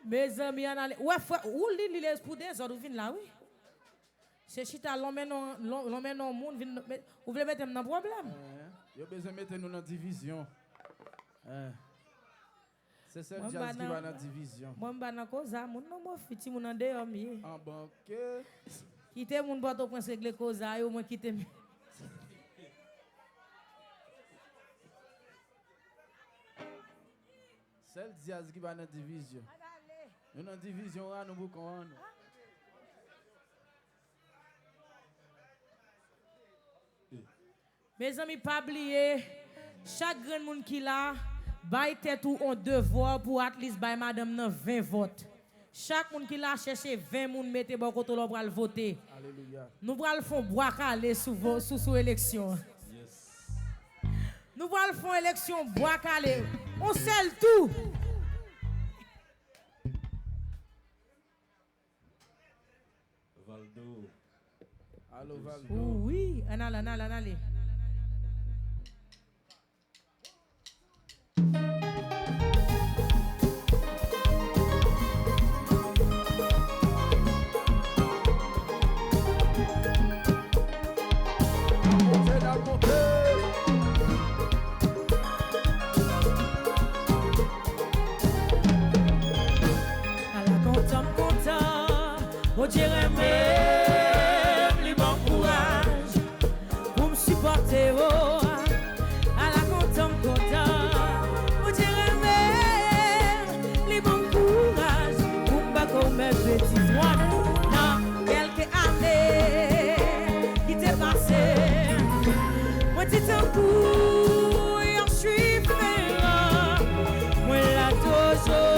Mes amis, ouais, frère, où l'île est pour des autres, vous là, oui. C'est chita l'homme non monde, vous voulez mettre un problème? Vous avez besoin de mettre nous dans la division. C'est ça le jazz qui va dans la division. Moi, je suis dans cause, mon nom est fiti, mon nom est en banque. Quittez mon bateau pour régler cause, et au moins quittez. C'est le jazz qui va dans la division. Nous dans la division, nous boucons. Mes amis, pas oublier, chaque grand monde qui l'a, baille tête ou un devoir pour at least baille madame nan 20 votes. Chaque monde qui l'a cherché 20 moun mette bon côté pour le voter. Alléluia. Nous allons faire bois calé sous élection. Yes. Nous allons faire élection bois calé. On scelle tout. Valdo. Allô Valdo. Oui, on allez. On dirait même les bons courage pour me supporter. À la content, on dirait même les bons courage pour me battre mes petits mois. Dans quelques années qui t'est passé, moi tu t'en coup, je suis ferrant, moi là toujours.